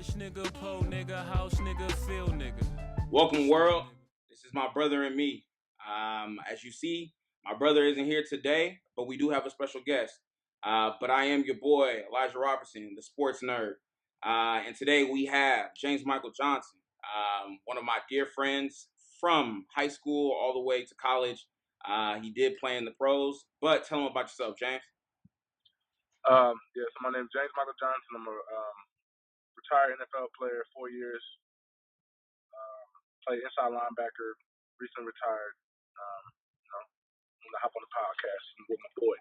Rich nigga, po nigga, house nigga, field nigga. Welcome, world. This is my brother and me. As you see, my brother isn't here today, but we do have a special guest. But I am your boy, Elijah Robertson, the sports nerd. And today we have James Michael Johnson, one of my dear friends from high school all the way to college. He did play in the pros, but tell him about yourself, James. So my name is James Michael Johnson. I'm a retired NFL player, 4 years. Played inside linebacker, recently retired. I'm gonna hop on the podcast with my boy.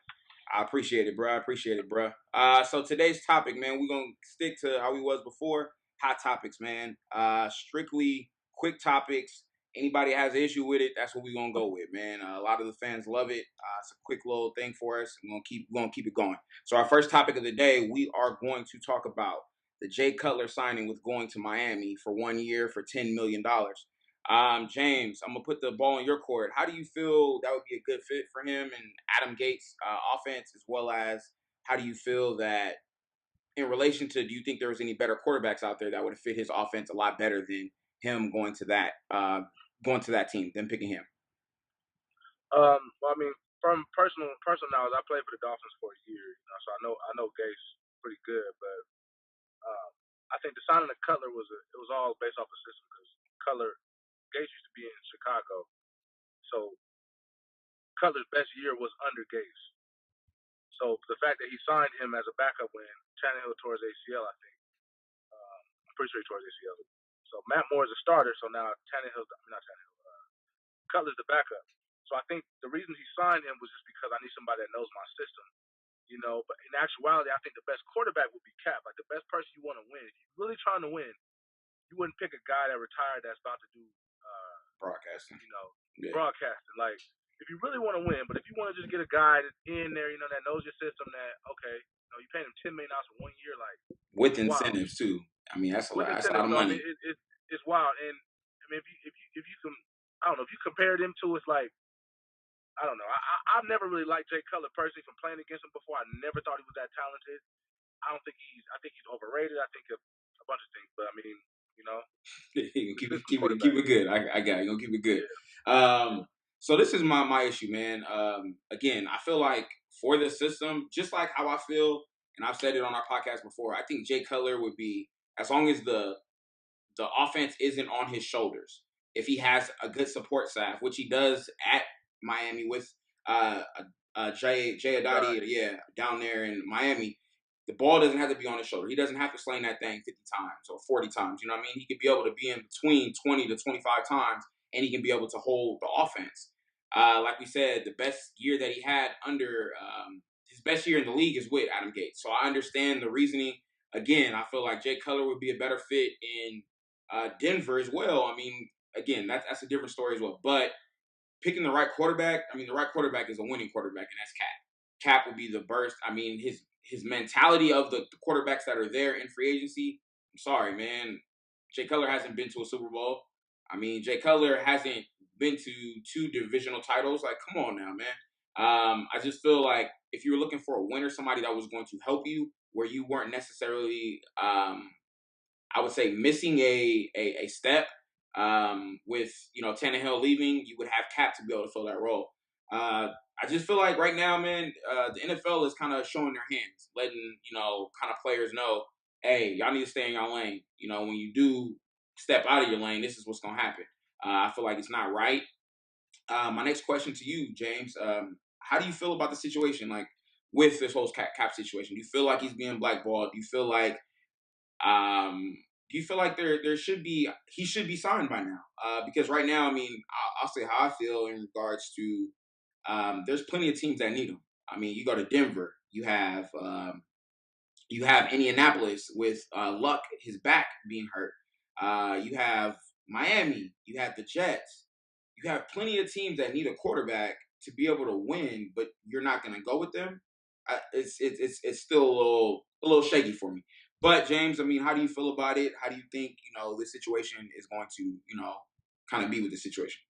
I appreciate it, bro. So today's topic, man, we're going to stick to how we was before. Hot topics, man. Strictly quick topics. Anybody has an issue with it, that's what we're going to go with, man. A lot of the fans love it. It's a quick little thing for us. We're going to keep it going. So our first topic of the day, we are going to talk about the Jay Cutler signing with going to Miami for 1 year for $10 million. James, I'm gonna put the ball in your court. How do you feel that would be a good fit for him and Adam Gates' offense, as well as how do you feel that in relation to? Do you think there was any better quarterbacks out there that would have fit his offense a lot better than him going to that team than picking him? Well, I mean, from personal knowledge, I played for the Dolphins for a year, so I know Gase pretty good. But I think the signing of Cutler it was all based off the system because Gase used to be in Chicago, so Cutler's best year was under Gase. So the fact that he signed him as a backup when Tannehill tore his ACL, I think I'm pretty sure he tore his ACL. So Matt Moore is a starter, so now Cutler's the backup. So I think the reason he signed him was just because I need somebody that knows my system. But in actuality, I think the best quarterback would be Kaep. Like the best person you want to win. If you're really trying to win, you wouldn't pick a guy that retired that's about to do Broadcasting. Broadcasting. Like if you really want to win, but if you want to just get a guy that's in there, that knows your system, that okay, you paying him $10 million for 1 year, like With incentives too. I mean, that's a lot. That's a lot of money. It's wild. And I mean, if you can, I don't know, if you compare them to, it's like, I don't know. I've never really liked Jay Cutler personally from playing against him before. I never thought he was that talented. I think he's overrated. I think a bunch of things, but I mean, keep it good. I got it. Gonna keep it good. Yeah. So this is my issue, man. Again, I feel like for the system, just like how I feel, and I've said it on our podcast before, I think Jay Cutler would be, as long as the offense isn't on his shoulders. If he has a good support staff, which he does at Miami with Jay Adati, down there in Miami, the ball doesn't have to be on his shoulder. He doesn't have to sling that thing 50 times or 40 times. You know what I mean? He could be able to be in between 20 to 25 times, and he can be able to hold the offense. Like we said, the best year that he had under his best year in the league is with Adam Gates. So I understand the reasoning. Again, I feel like Jay Cutler would be a better fit in Denver as well. I mean, again, that's a different story as well. But picking the right quarterback, I mean, the right quarterback is a winning quarterback, and that's Kaep. Kaep would be the burst. I mean, his mentality of the quarterbacks that are there in free agency. I'm sorry, man. Jay Cutler hasn't been to a Super Bowl. I mean, Jay Cutler hasn't been to 2 divisional titles. Like, come on now, man. I just feel like if you were looking for a winner, somebody that was going to help you, where you weren't necessarily, I would say, missing a step. With Tannehill leaving, you would have Kaep to be able to fill that role. I just feel like right now, man, the NFL is kind of showing their hands, letting kind of players know, hey, y'all need to stay in your lane. When you do step out of your lane, this is what's gonna happen. I feel like it's not right. My next question to you, James, how do you feel about the situation, like with this whole Kaep situation? Do you feel like he's being blackballed? Do you feel like there should be he should be signed by now? Because right now, I mean, I'll say how I feel in regards to there's plenty of teams that need him. I mean, you go to Denver, you have Indianapolis with Luck, his back being hurt. You have Miami, you have the Jets. You have plenty of teams that need a quarterback to be able to win, but you're not going to go with them. It's still a little shaky for me. But James, I mean, how do you feel about it? How do you think this situation is going to kind of be with the situation?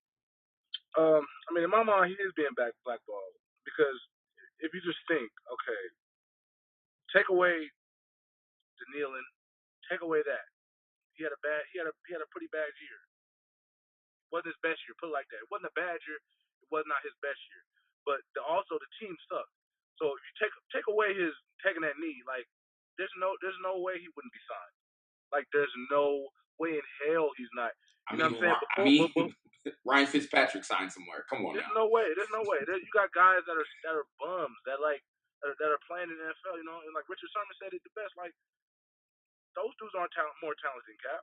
I mean, in my mind, he is being blackballed because if you just think, okay, take away the kneeling, take away that. He had a pretty bad year. Wasn't his best year. Put it like that. It wasn't a bad year. It was not his best year. But also the team sucked. So if you take away his taking that knee, like there's no way he wouldn't be signed. Like there's no way in hell he's not. You know what I'm saying? Ryan Fitzpatrick signed somewhere. Come on There's now. no way. There's no way. You got guys that are bums that that are playing in the NFL. You know, and like Richard Sherman said it the best. Like those dudes aren't more talented than Cap.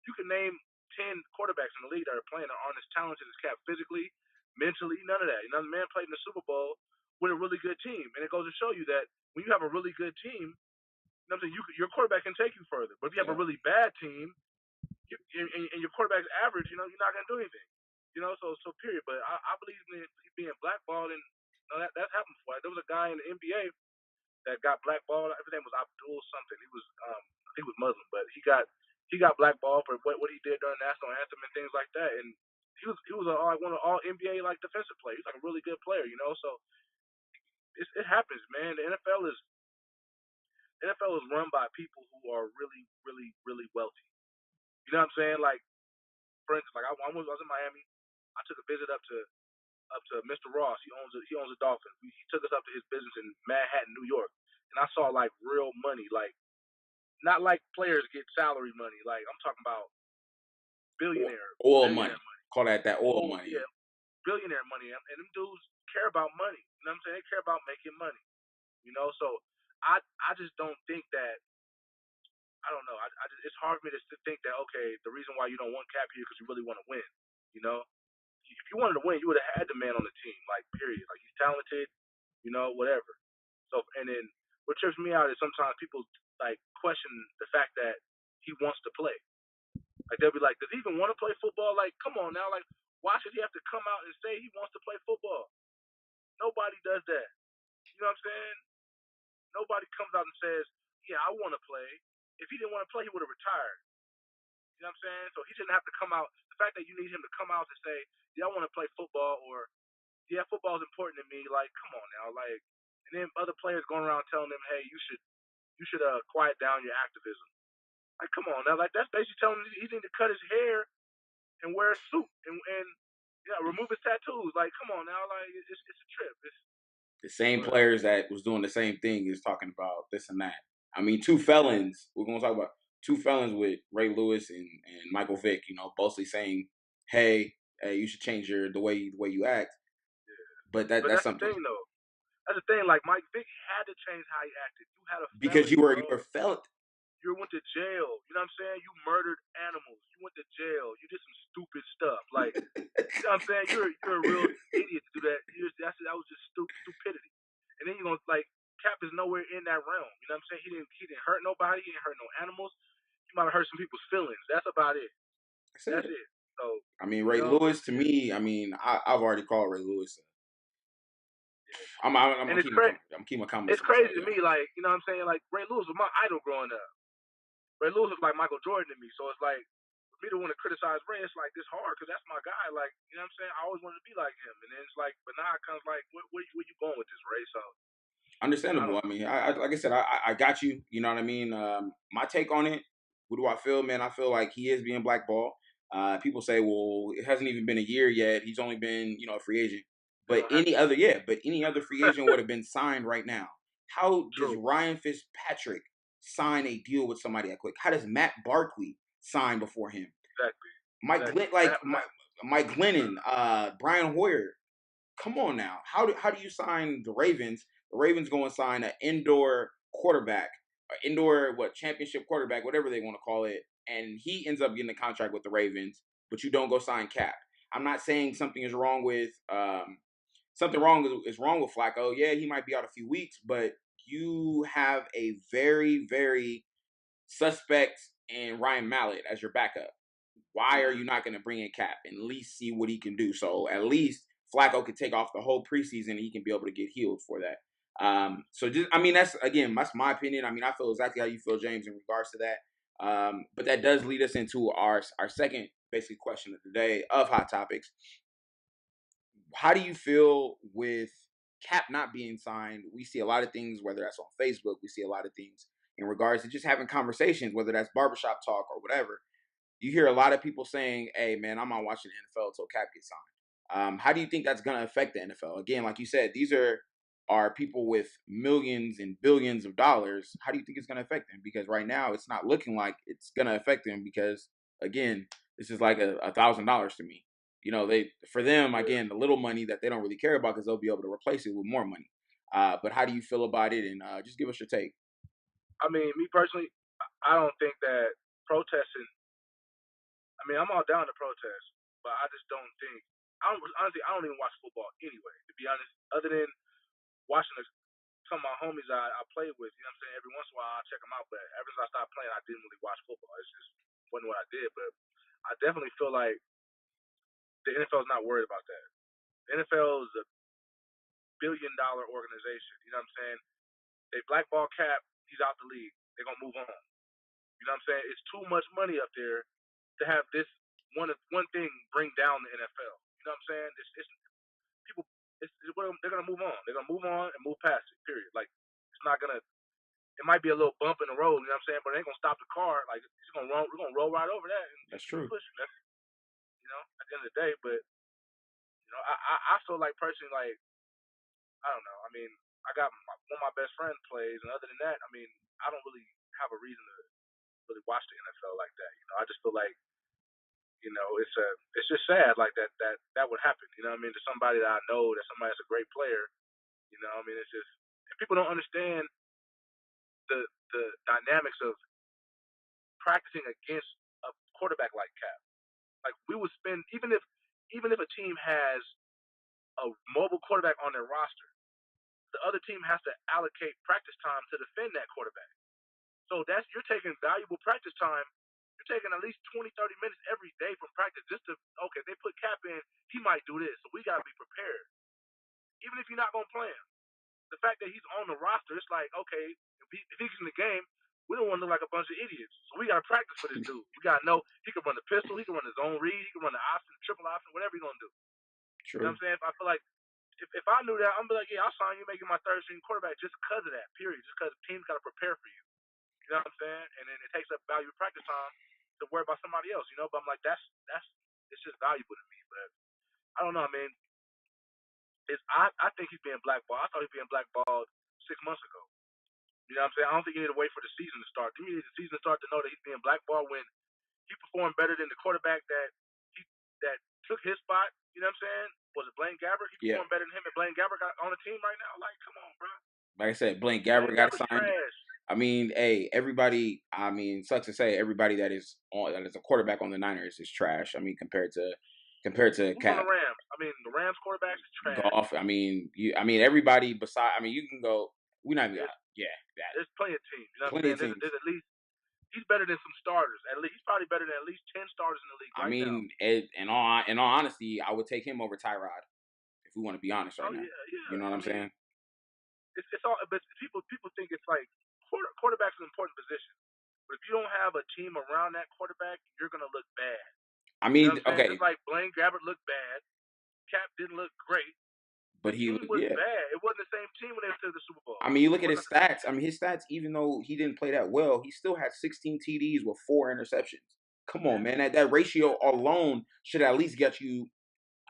You can name 10 quarterbacks in the league that are playing that aren't as talented as Cap physically, mentally, none of that. You know, the man played in the Super Bowl with a really good team, and it goes to show you that when you have a really good team, you know what I'm saying, your quarterback can take you further. But if you have a really bad team, and your quarterback's average, you know, you're not gonna do anything. You know, so period. But I believe in being blackballed, and you know, that's happened before. There was a guy in the NBA that got blackballed. His name was Abdul something. He was he was Muslim, but he got blackballed for what he did during the national anthem and things like that. And he was one of all NBA like defensive players. He's like a really good player, you know. So it happens, man. The NFL is run by people who are really, really, really wealthy. You know what I'm saying? Like for instance, like I was in Miami. I took a visit up to Mr. Ross. He owns a Dolphin. He took us up to his business in Manhattan, New York, and I saw like real money, like not like players get salary money. Like I'm talking about oil billionaire money. Call that oil money. Yeah, billionaire money, and them dudes care about money. You know what I'm saying? They care about making money. You know, so I just don't think that. I don't know. It's hard for me to think that okay, the reason why you don't want Cap here because you really want to win. You know, if you wanted to win, you would have had the man on the team. Like period. Like he's talented. You know, whatever. So and then what trips me out is sometimes people like question the fact that he wants to play. Like they'll be like, does he even want to play football? Like, come on now. Like, why should he have to come out and say he wants to play football? Nobody does that. You know what I'm saying? Nobody comes out and says, yeah, I want to play. If he didn't want to play, he would have retired. You know what I'm saying? So he shouldn't have to come out. The fact that you need him to come out to say, yeah, I want to play football, or yeah, football is important to me. Like, come on now. Like, and then other players going around telling them, hey, you should quiet down your activism. Like, come on now. Like, that's basically telling him he needs to cut his hair and wear a suit and remove his tattoos. Like, come on now. Like, it's a trip. The same players that was doing the same thing is talking about this and that. I mean, two felons. We're gonna talk about two felons with Ray Lewis and Michael Vick. You know, bothly saying, "Hey, you should change the way you act." Yeah. But that's something. The thing, though. That's the thing. Like Mike Vick had to change how he acted. You had a felony, because you were a felon. You went to jail. You know what I'm saying? You murdered animals. You went to jail. You did some stupid stuff. Like, you know what I'm saying? You're a real idiot to do that. That was just stupidity. And then you're gonna like Cap is nowhere in that realm. You know what I'm saying? He didn't hurt nobody. He didn't hurt no animals. He might have hurt some people's feelings. That's about it. That's it. So I mean, Ray Lewis to me. I mean, I've already called Ray Lewis. I'm keeping my comments. It's crazy to me. Like, you know what I'm saying? Like Ray Lewis was my idol growing up. Ray Lewis was like Michael Jordan to me. So it's like for me to want to criticize Ray, it's like this hard because that's my guy. Like, you know what I'm saying? I always wanted to be like him. And then it's like, but now it comes like, where you going with this, Ray? So understandable. I mean, I like I said, I got you. You know what I mean? My take on it. What do I feel, man? I feel like he is being blackballed. People say, well, it hasn't even been a year yet. He's only been, a free agent. But any other free agent would have been signed right now. How does Ryan Fitzpatrick sign a deal with somebody that quick? How does Matt Barkley sign before him? Exactly. Mike Glennon, Brian Hoyer. Come on now. How do you sign the Ravens? The Ravens go and sign an indoor quarterback, championship quarterback, whatever they want to call it, and he ends up getting a contract with the Ravens, but you don't go sign Cap. I'm not saying something is wrong with Flacco. Yeah, he might be out a few weeks, but you have a very, very suspect in Ryan Mallett as your backup. Why are you not going to bring in Cap and at least see what he can do? So at least Flacco can take off the whole preseason and he can be able to get healed for that. That's my opinion. I mean, I feel exactly how you feel, James, in regards to that. But that does lead us into our second basic question of the day of Hot Topics. How do you feel with Cap not being signed? We see a lot of things, whether that's on Facebook, we see a lot of things in regards to just having conversations, whether that's barbershop talk or whatever. You hear a lot of people saying, "Hey, man, I'm not watching the NFL until Cap gets signed." How do you think that's going to affect the NFL? Again, like you said, these are people with millions and billions of dollars. How do you think it's going to affect them? Because right now, it's not looking like it's going to affect them. Because again, this is like $1,000 to me. You know, for them again, the little money that they don't really care about because they'll be able to replace it with more money. But how do you feel about it? And just give us your take. I mean, me personally, I don't think that protesting. I mean, I'm all down to protest, but I just don't think. Honestly, I don't even watch football anyway. To be honest, other than watching some of my homies I played with, you know what I'm saying? Every once in a while I check them out, but ever since I stopped playing, I didn't really watch football. It's just wasn't what I did. But I definitely feel like the NFL is not worried about that. The NFL is a $1 billion organization. You know what I'm saying? They blackball Cap, he's out the league. They're gonna move on. You know what I'm saying? It's too much money up there to have this one thing bring down the NFL. You know what I'm saying? It's people. They're gonna move on. They're gonna move on and move past it. Period. Like it's not gonna. It might be a little bump in the road. You know what I'm saying? But it ain't gonna stop the car. Like it's gonna run. We're gonna roll right over that and That's keep true. pushing. That's at the end of the day. But I feel like personally, like I don't know. I mean, I got one of my best friends plays, and other than that, I mean, I don't really have a reason to really watch the NFL like that. I just feel like it's just sad like that would happen. You know what I mean? To somebody that I know, that somebody that's a great player. You know what I mean? It's just if people don't understand the dynamics of practicing against a quarterback like Cap. Like we would spend even if a team has a mobile quarterback on their roster, the other team has to allocate practice time to defend that quarterback. So you're taking valuable practice time. You're taking at least 20, 30 minutes every day from practice just to okay, if they put Cap in, he might do this. So we gotta be prepared. Even if you're not gonna play him. The fact that he's on the roster, it's like, okay, if he's in the game, we don't want to look like a bunch of idiots. So we got to practice for this dude. We got to know he can run the pistol, he can run his own read, he can run the option, triple option, whatever he's going to do. True. You know what I'm saying? I feel like if I knew that, I'm be like, yeah, I'll sign you making my third string quarterback just because of that, period. Just because the team's got to prepare for you. You know what I'm saying? And then it takes up valuable practice time to worry about somebody else, But I'm like, it's just valuable to me. But I don't know, man. I think he's being blackballed. I thought he was being blackballed 6 months ago. You know what I'm saying? I don't think you need to wait for the season to start. You need the season to start to know that he's being blackballed when he performed better than the quarterback that took his spot. You know what I'm saying? Was it Blaine Gabbert? He performed better than him, and Blaine Gabbert got on the team right now. Like, come on, bro. Like I said, Blaine Gabbert got signed. Trash. I mean, hey, everybody. I mean, sucks to say, everybody that is a quarterback on the Niners is trash. I mean, compared to Who's Cap. on the Rams? I mean, the Rams quarterbacks is trash. Goff. I mean, everybody beside. I mean, you can go. We're not even. There's plenty of teams. You know what I'm saying? There's at least. He's better than some starters. At least he's probably better than at least 10 starters in the league right now. In all honesty, I would take him over Tyrod if we want to be honest right now. Yeah. You know what I'm saying? It's all, but people think it's like quarterback's an important position. But if you don't have a team around that quarterback, you're gonna look bad. I mean, okay. It's like Blaine Gabbert looked bad. Cap didn't look great. But he was bad. It wasn't the same team when they went to the Super Bowl. I mean, you look at his stats. I mean, his stats, even though he didn't play that well, he still had 16 TDs with 4 interceptions. Come on, man. That ratio alone should at least get you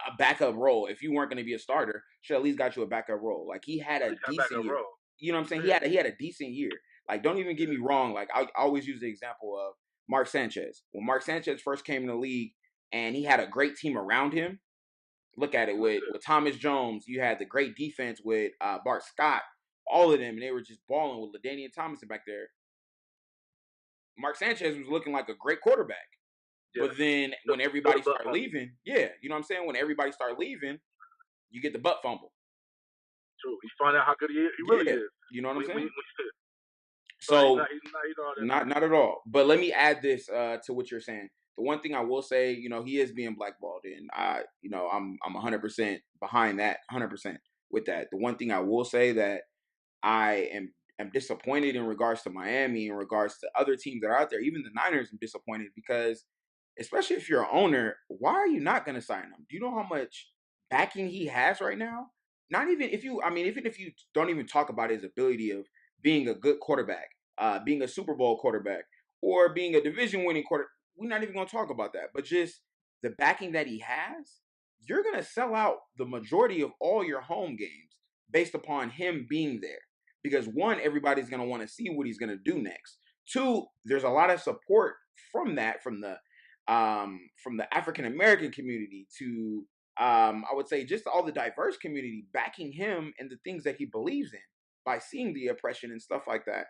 a backup role. If you weren't going to be a starter, should at least got you a backup role. Like, he had a decent year. You know what I'm saying? Yeah. He had a decent year. Like, don't even get me wrong. Like, I always use the example of Mark Sanchez. When Mark Sanchez first came in the league and he had a great team around him, look at it with Thomas Jones. You had the great defense with Bart Scott, all of them, and they were just balling with LaDainian Tomlinson back there. Mark Sanchez was looking like a great quarterback. Yeah. But then when everybody started leaving, you know what I'm saying? When everybody started leaving, you get the butt fumble. True. You find out how good he really is. You know what I'm saying? So not at all. But let me add this to what you're saying. The one thing I will say, he is being blackballed, and I'm 100% behind that, 100% with that. The one thing I will say that I am disappointed in regards to Miami, in regards to other teams that are out there, even the Niners, I'm disappointed because, especially if you're an owner, why are you not going to sign him? Do you know how much backing he has right now? Not even even if you don't even talk about his ability of being a good quarterback, being a Super Bowl quarterback, or being a division-winning quarterback. We're not even going to talk about that. But just the backing that he has, you're going to sell out the majority of all your home games based upon him being there. Because one, everybody's going to want to see what he's going to do next. Two, there's a lot of support from that, from the African American community to I would say just all the diverse community backing him and the things that he believes in by seeing the oppression and stuff like that.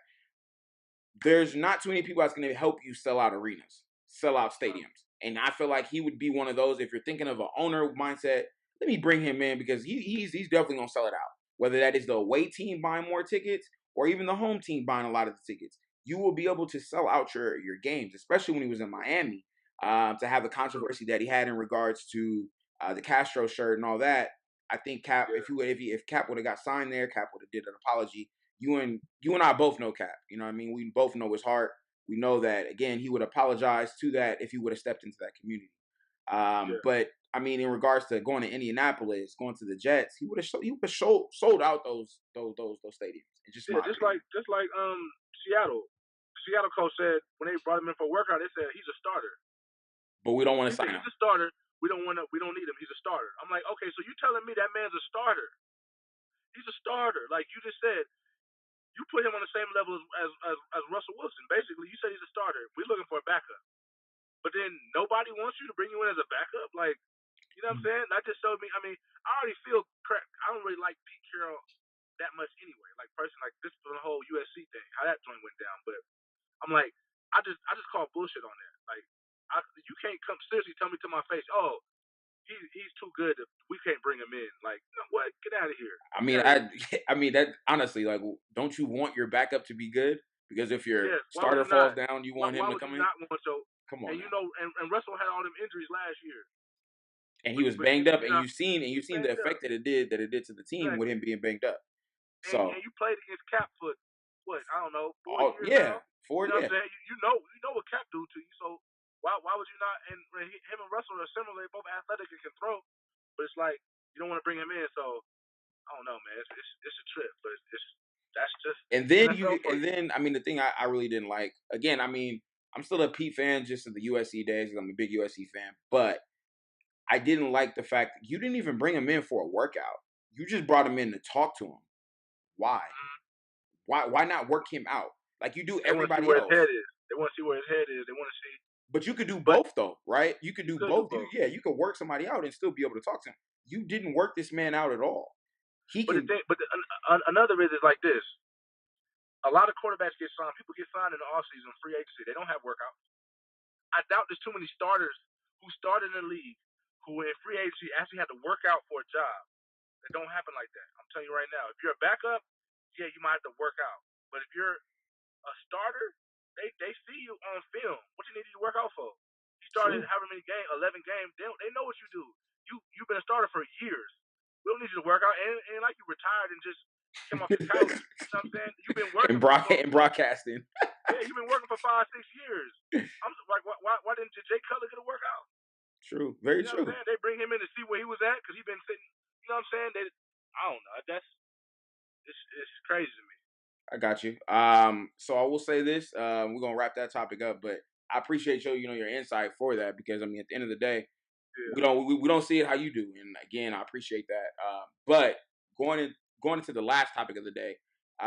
There's not too many people that's going to help you sell out arenas, sell out stadiums. And I feel like he would be one of those. If you're thinking of an owner mindset, let me bring him in, because he's definitely going to sell it out. Whether that is the away team buying more tickets or even the home team buying a lot of the tickets, you will be able to sell out your games, especially when he was in Miami. To have the controversy that he had in regards to the Castro shirt and all that, I think Kaep, if Kaep would have got signed there, Kaep would have did an apology. You and I both know Kaep. You know what I mean? We both know his heart. We know that, again, he would apologize to that if he would have stepped into that community. But I mean, in regards to going to Indianapolis, going to the Jets, he would have sold out those stadiums. It's just just like Seattle. The Seattle coach said when they brought him in for a workout, they said he's a starter. But we don't want to sign him. He's a starter. We don't need him. He's a starter. I'm like, okay, so you telling me that man's a starter? He's a starter. Like you just said, you put him on the same level as Russell Wilson. Basically, you said he's a starter. We're looking for a backup. But then nobody wants you to bring you in as a backup? Like, you know what I'm saying? That just showed me. I mean, I already feel crap. I don't really like Pete Carroll that much anyway. Like, personally, like this the whole USC thing, how that joint went down. But I'm like, I just call bullshit on that. Like, you can't come seriously tell me to my face, oh, he's too good. We can't bring him in. Like, you know what? Get out of here. I mean, I mean that honestly, like, don't you want your backup to be good? Because if your starter falls down, you want him to come in. Come on. And you know, and Russell had all them injuries last year. And he was banged up, and you've seen the effect that it did to the team with him being banged up. So and you played against Kaep for what? I don't know, 4 years now. 4 years. You know what I'm saying? You know what Kaep do to you. So why would you not? And him and Russell are similar. They're both athletic and can throw, but it's like you don't want to bring him in. So I don't know, man. It's a trip, but that's just. And then I mean, the thing I really didn't like. Again, I mean, I'm still a Pete fan just of the USC days. I'm a big USC fan, but I didn't like the fact that you didn't even bring him in for a workout. You just brought him in to talk to him. Why? Why not work him out like you do everybody else? They want to see where his head is. They want to see. But you could do both, though, right? You could do both. You could work somebody out and still be able to talk to him. You didn't work this man out at all. Another is like this. A lot of quarterbacks get signed. People get signed in the offseason, free agency. They don't have workouts. I doubt there's too many starters who started in the league who in free agency actually had to work out for a job. It don't happen like that. I'm telling you right now. If you're a backup, yeah, you might have to work out. But if you're a starter, they see you on film. What you need to work out for? You started however many games, 11 games. They know what you do. You've been a starter for years. We don't need you to work out. And like you retired and just came off the couch. You know what I'm saying? You've been working in broadcasting. Yeah, you've been working for 5-6 years. I'm like, why didn't Jay Cutler get a workout? True, very you know true. What I'm saying? They bring him in to see where he was at because he's been sitting. You know what I'm saying? I don't know. It's crazy to me. I got you. So I will say this. We're gonna wrap that topic up, but I appreciate your insight for that, because I mean, at the end of the day, we don't see it how you do, and again, I appreciate that. But going into the last topic of the day,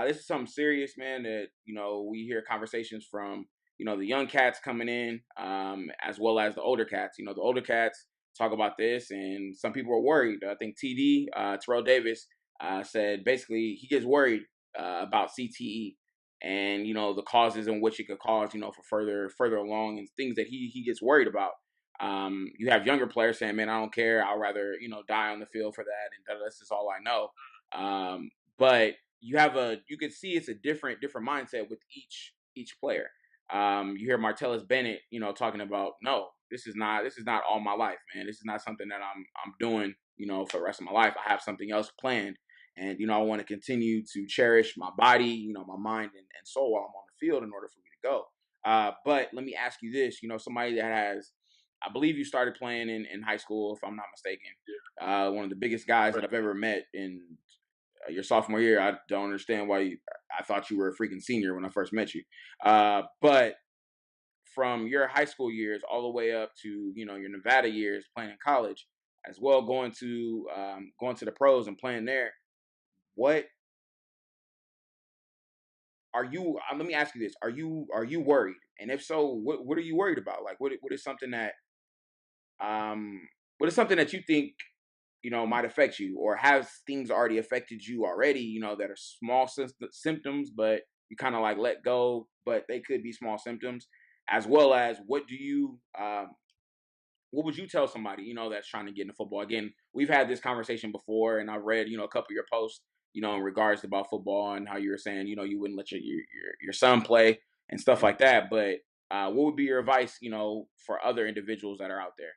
this is something serious, man. That we hear conversations from the young cats coming in, as well as the older cats. The older cats talk about this, and some people are worried. I think TD Terrell Davis said basically he gets worried about CTE and the causes in which it could cause for further along, and things that he gets worried about. You have younger players saying, man, I don't care, I'll rather die on the field for that, and that's just all I know. But you can see it's a different mindset with each player. You hear Martellus Bennett talking about, no, this is not all my life, man. This is not something that I'm doing for the rest of my life. I have something else planned. And, I want to continue to cherish my body, my mind and soul while I'm on the field in order for me to go. But let me ask you this, somebody that has, I believe you started playing in high school, if I'm not mistaken. One of the biggest guys that I've ever met in your sophomore year. I don't understand why I thought you were a freaking senior when I first met you. But from your high school years all the way up to your Nevada years playing in college, as well going to the pros and playing there. What are you? Let me ask you this: Are you worried? And if so, what are you worried about? Like, what is something that um what is something that you think might affect you, or has things already affected you already? That are small symptoms, but you kind of like let go, but they could be small symptoms. As well as what would you tell somebody, that's trying to get into football? Again, we've had this conversation before, and I've read, a couple of your posts, in regards to about football and how you were saying, you wouldn't let your son play and stuff like that. But what would be your advice, for other individuals that are out there?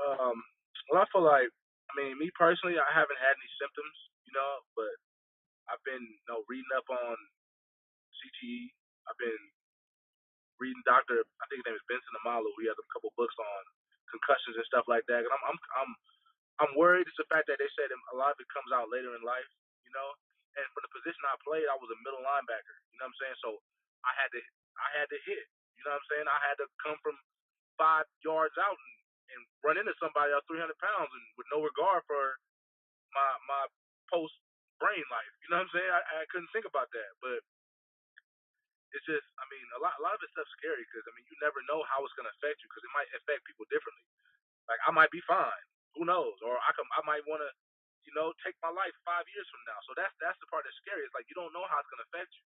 Um, well, I feel like, I mean, me personally, I haven't had any symptoms, but I've been, reading up on CTE. I've been reading Doctor, I think his name is Benson Amalu. He has a couple books on concussions and stuff like that. And I'm worried. It's the fact that they said a lot of it comes out later in life, you know. And for the position I played, I was a middle linebacker. You know what I'm saying? So I had to hit. You know what I'm saying? I had to come from 5 yards out and run into somebody else 300 pounds and with no regard for my post brain life. You know what I'm saying? I couldn't think about that, but it's just, I mean, a lot of this stuff's scary because I mean, you never know how it's gonna affect you because it might affect people differently. Like I might be fine, who knows? Or I might want to, take my life 5 years from now. So that's the part that's scary. It's like you don't know how it's gonna affect you.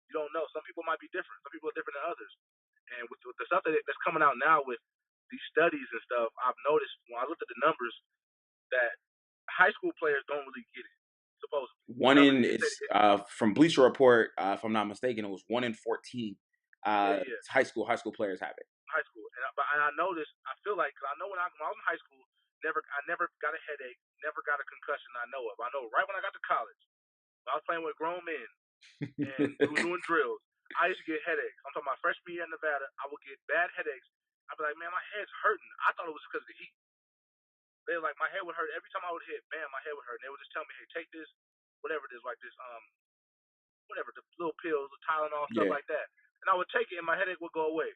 You don't know. Some people might be different. Some people are different than others. And with the stuff that's coming out now with these studies and stuff, I've noticed when I looked at the numbers that high school players don't really get it. Supposedly, the One numbers in it said is from Bleacher Report, if I'm not mistaken, it was 1 in 14. yeah, yeah, High school players have it. high school. And I noticed. I feel like because I know when I was in high school, I never got a headache, never got a concussion. I know of. I know right when I got to college, when I was playing with grown men and we were doing drills. I used to get headaches. I'm talking about freshman year in Nevada. I would get bad headaches. I'd be like, man, my head's hurting. I thought it was because of the heat. They were like, my head would hurt every time I would hit. Bam, my head would hurt. And they would just tell me, hey, take this, whatever it is, like this, whatever, the little pills, the Tylenol, stuff Yeah. like that. And I would take it, and my headache would go away.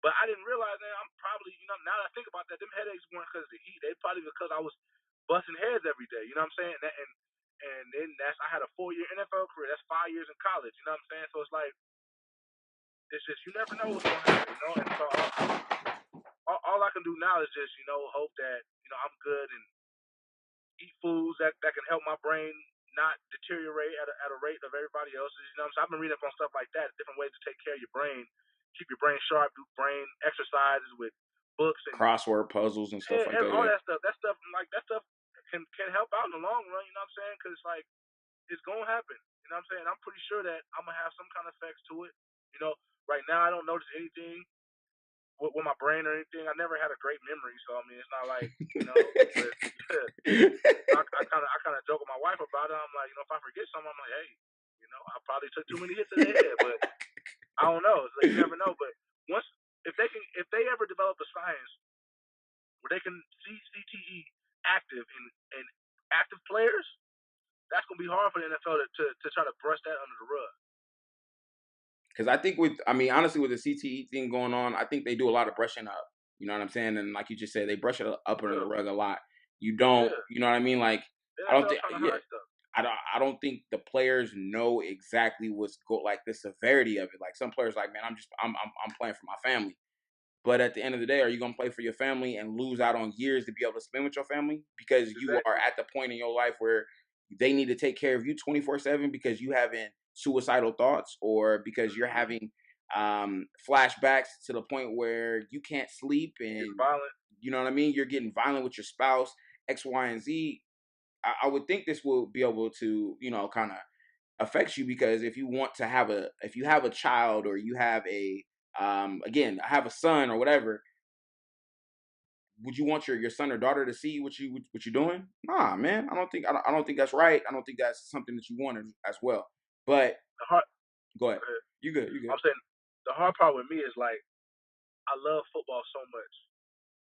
But I didn't realize that I'm probably, now that I think about that, them headaches weren't because of the heat. They probably because I was busting heads every day. You know what I'm saying? And then I had a 4-year NFL career. That's 5 years in college. You know what I'm saying? So it's like, it's just, you never know what's going to happen, And so all I can do now is just, hope that, I'm good and eat foods that can help my brain not deteriorate at a rate of everybody else's. You know what I'm saying? I've been reading up on stuff like that, different ways to take care of your brain, keep your brain sharp, do brain exercises with books and Crossword puzzles and stuff like that. all Yeah. that stuff. That stuff can help out in the long run. You know what I'm saying? Because like it's gonna happen. You know what I'm saying? I'm pretty sure that I'm gonna have some kind of effects to it. Right now I don't notice anything with my brain or anything. I never had a great memory, so I mean it's not like but I kind of joke with my wife about it. I'm like, if I forget something, I'm like, hey, I probably took too many hits to the head, but I don't know. It's like you never know. But once if they ever develop a science where they can see CTE active in active players, that's gonna be hard for the NFL to try to brush that under the rug. Because I think honestly, with the CTE thing going on, I think they do a lot of brushing up. You know what I'm saying? And like you just said, they brush it up under the rug a lot. You don't, Yeah. you know what I mean? Like, The I don't NFL think, trying to yeah, hide stuff. I don't think the players know exactly like the severity of it. Like some players, like, man, I'm playing for my family. But at the end of the day, are you going to play for your family and lose out on years to be able to spend with your family because you are Exactly. at the point in your life where they need to take care of you 24/7 because you having suicidal thoughts or because you're having flashbacks to the point where you can't sleep It's and violent. you know what I mean? You're getting violent with your spouse, X, Y, and Z. I would think this will be able to, kind of affects you because if you have a child or you have again, I have a son or whatever, would you want your son or daughter to see what you're doing? Nah, man. I don't think that's right. I don't think that's something that you want as well. But The hard. go ahead. You good. You good. I'm saying the hard part with me is like I love football so much.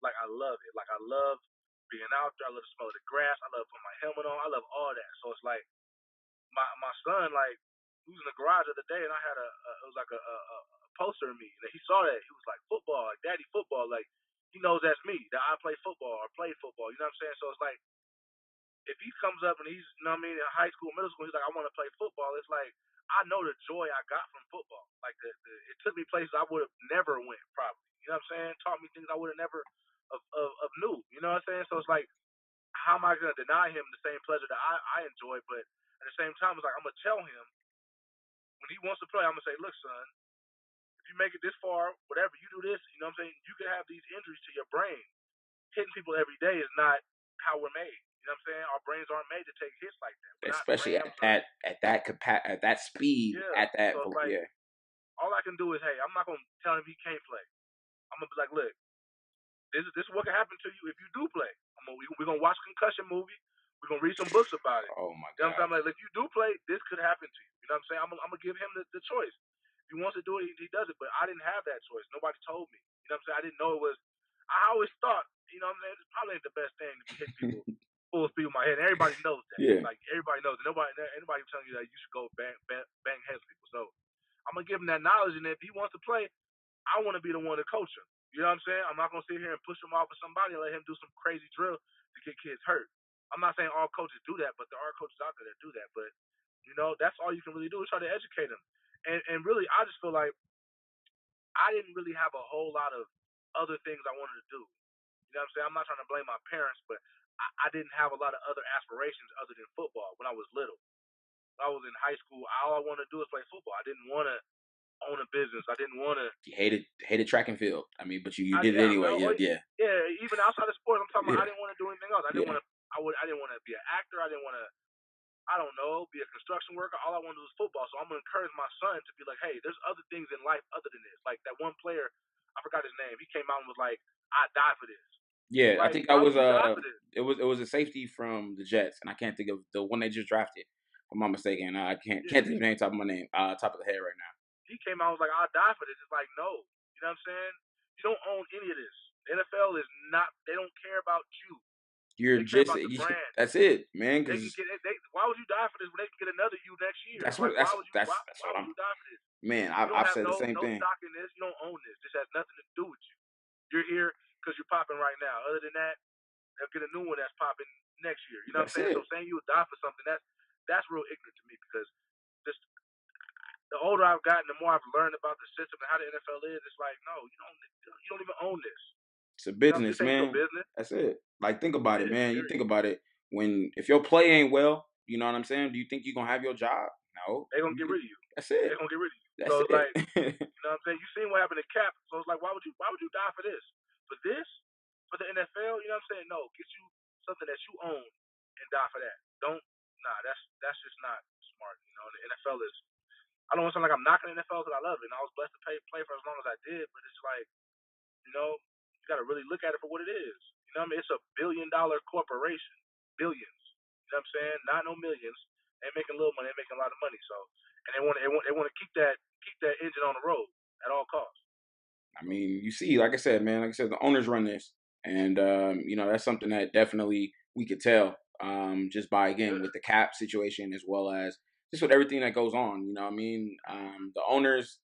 Like I love it. Like I love being out there. I love the smell of the grass. I love putting my helmet on. I love all that. So it's like my son, like, he was in the garage the other day, and I had it was like a poster of me, and he saw that. He was like, football, like, daddy, football, like, he knows that's me, that I play football or played football. You know what I'm saying? So it's like, if he comes up and he's, you know what I mean, in high school, middle school, he's like, I want to play football. It's like, I know the joy I got from football. Like, it took me places I would have never went, probably. You know what I'm saying? Taught me things I would have never of knew. You know what I'm saying? So it's like, how am I going to deny him the same pleasure that I enjoy? But at the same time, it's like, I'm going to tell him when he wants to play, I'm going to say, look, son, if you make it this far, whatever, you do this, you know what I'm saying? You can have these injuries to your brain. Hitting people every day is not how we're made. You know what I'm saying? Our brains aren't made to take hits like that. We're not Especially Rams at that speed, yeah. at that So it's like, yeah. all I can do is, hey, I'm not going to tell him he can't play. I'm going to be like, look, this is what can happen to you if you do play. We're going to watch a concussion movie. We're going to read some books about it. Oh, my You know what I'm God. saying? Like, if you do play, this could happen to you. You know what I'm saying? I'm going to give him the choice. If he wants to do it, he does it. But I didn't have that choice. Nobody told me. You know what I'm saying? I didn't know it was. I always thought, you know what I'm saying? It probably ain't the best thing to be hitting people full speed with my head. And everybody knows that. Yeah. Like, everybody knows it. Anybody telling you that you should go bang heads with people. So I'm going to give him that knowledge. And if he wants to play, I want to be the one to coach him. You know what I'm saying? I'm not going to sit here and push him off of somebody and let him do some crazy drill to get kids hurt. I'm not saying all coaches do that, but there are coaches out there that do that. But, you know, that's all you can really do is try to educate them. And really, I just feel like I didn't really have a whole lot of other things I wanted to do. You know what I'm saying? I'm not trying to blame my parents, but I didn't have a lot of other aspirations other than football when I was little. When I was in high school, all I wanted to do was play football. I didn't want to own a business. I didn't want to. You hated track and field. I mean, but you did it anyway. Yeah. Even outside of sports, I'm talking about. Yeah. I didn't want to do anything else. I didn't want to. I didn't want to be an actor. I didn't want to. I don't know, be a construction worker. All I want to do is football. So I'm gonna encourage my son to be like, hey, there's other things in life other than this. Like that one player, I forgot his name. He came out and was like, I die for this. Yeah, I Like, think that why was would you die for this? it was a safety from the Jets, and I can't think of the one they just drafted. If I'm not mistaken. I can't think of the name top of my name top of the head right now. He came out and was like, I'll die for this. It's like, no. You know what I'm saying? You don't own any of this. The NFL is not. They don't care about you. You're They care just about the brand. that's it, man. They can get. Why would you die for this when they can get another you next year? That's like, what why would you die for this? Man, You don't I've have said the same no thing. stock in this. You don't own this. This has nothing to do with you. You're here because you're popping right now. Other than that, they'll get a new one that's popping next year. You know what I'm saying? So saying you would die for something, that's real ignorant to me because just the older I've gotten, the more I've learned about the system and how the NFL is. It's like, no, you don't even own this. It's a business, this ain't man. your business. That's it. Like, think about it, man. Period. You think about it. If your play ain't well, you know what I'm saying? Do you think you're gonna have your job? No. They're gonna get rid of you. That's it. They're gonna get rid of you. That's so it's it. like, you know what I'm saying? You seen what happened to Kaep. So it's like, why would you die for this? For this? For the NFL? You know what I'm saying? No, get you something that you own and die for that. That's just not smart. You know, the NFL is. I don't want to sound like I'm knocking the NFL because I love it and I was blessed to play for as long as I did. But it's like, you know, you got to really look at it for what it is. You know what I mean? It's $1 billion corporation, billions. You know what I'm saying? Not no millions. They're making little money. They're making a lot of money. So, and they want to keep that engine on the road at all costs. I mean, you see, like I said, man, the owners run this, and you know, that's something that definitely we could tell just by with the cap situation as well as just with everything that goes on. You know what I mean? The owners,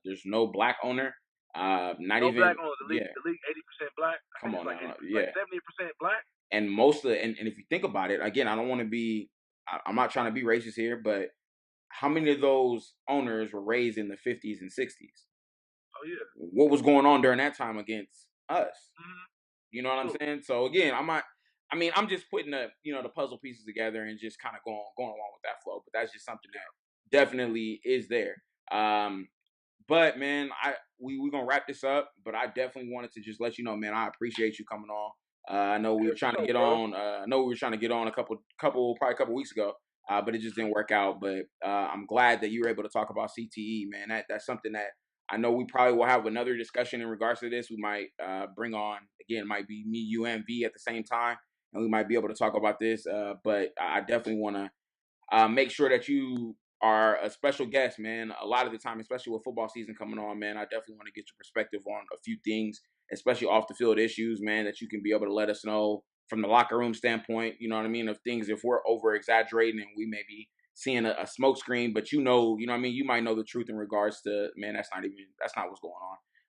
there's no black owner. Not no even black owners. The league 80% black. Come on, like now, like 70% black. And most of and if you think about it, again, I don't want to be. I'm not trying to be racist here, but how many of those owners were raised in the 50s and 60s? Oh yeah. What was going on during that time against us? Mm-hmm. You know what I'm saying? So again, I'm just putting the puzzle pieces together and just kind of going along with that flow. But that's just something that definitely is there. But man, we're gonna wrap this up. But I definitely wanted to just let you know, man, I appreciate you coming on. I know we were trying to get on. A couple weeks ago, but it just didn't work out. But I'm glad that you were able to talk about CTE, man. That's something that I know we probably will have another discussion in regards to this. We might bring on, again, might be me, you, and V at the same time, and we might be able to talk about this. But I definitely want to make sure that you are a special guest, man. A lot of the time, especially with football season coming on, man, I definitely want to get your perspective on a few things, especially off the field issues, man, that you can be able to let us know from the locker room standpoint, you know what I mean, of things. If we're over exaggerating and we may be seeing a smoke screen, but you know what I mean, you might know the truth in regards to, man, that's not what's going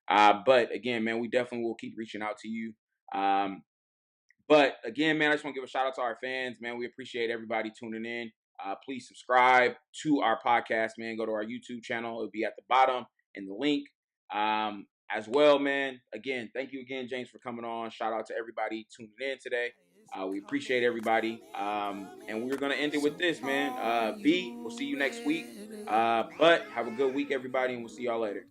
on. But again, man, we definitely will keep reaching out to you. But again, man, I just want to give a shout out to our fans, man. We appreciate everybody tuning in. Please subscribe to our podcast, man. Go to our YouTube channel. It'll be at the bottom in the link. As well, man. Again, thank you again, James, for coming on. Shout out to everybody tuning in today. We appreciate everybody. And we're going to end it with this, man. B, we'll see you next week. But have a good week, everybody, and we'll see y'all later.